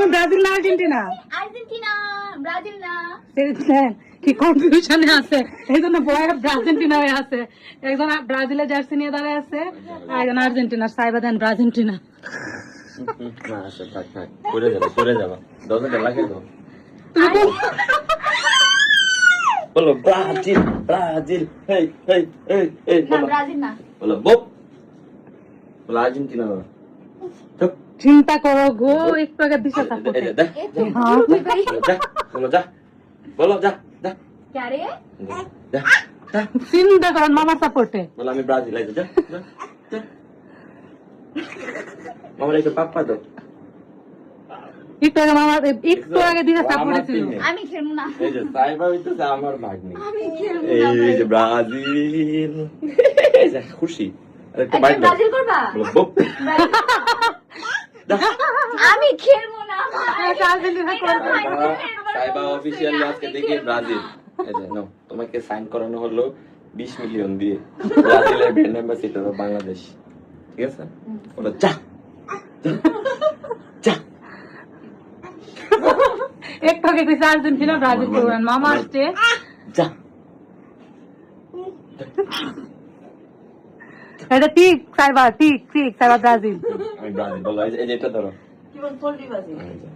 তুমি ব্রাজিল না Argentina? Argentina, Brazil না। কি কনফিউশনে আছে, এই জন্য বয় আর্জেন্টিনা হয়ে আছে। একজন ব্রাজিলের জার্সি নিয়ে দাঁড়ায় আছে, আর একজন আর্জেন্টিনা। সাইবা দেন আর্জেন্টিনা। না আসে থাক থাক করে যাবা দরজা লাগে তো বলো ব্রাজিল ব্রাজিল হেই হেই হেই হেই না, বলো ব্রাজিল না। বলো বপ বলো আর্জেন্টিনা না চুপ চিন্তা করো গো, একটু আগে দিশা এই যে দেখ হ্যাঁ যা বলো যা বলো যা যা क्या रे? যা যা চিন্তা করো মামার সাপোর্টে। বলো আমি ব্রাজিল এই যে যা যা যা মামার একটু পাপ্পা দাও একটু আগে মামার একটু আগে দিশা সাপোর্টে ছিল। আমি খেলবো না। এই যে সাইবা হইতেছে আমার ভাগ্নি আমি খেলবো না। এই যে ব্রাজিল এই যে খুশি আরেকটা তুমি বাইক দাও ব্রাজিল করবা? বলো বপ যা আমি খেলবো না। আর্জেন্টিনা করবে। সাইবা অফিসিয়াল আজকে দেখি ব্রাজিল এই যে নাও তোমাকে সাইন করানো হলো 20 মিলিয়ন দিয়ে ব্রাজিলের ব্র্যান্ড অ্যাম্বাসেডর অফ বাংলাদেশ ঠিক আছে বলো যা যা একটু আগে দিশা আর্জেন্টিনা ব্রাজিল করবেন, মামা আসছে। যা এটা ঠিক সাইবা, ঠিক ঠিক সাইবা ব্রাজিল। আমি ব্রাজিল বলো এই যে এটা ধরো কি বল, পোল্ট্রি বাজি। এই যে।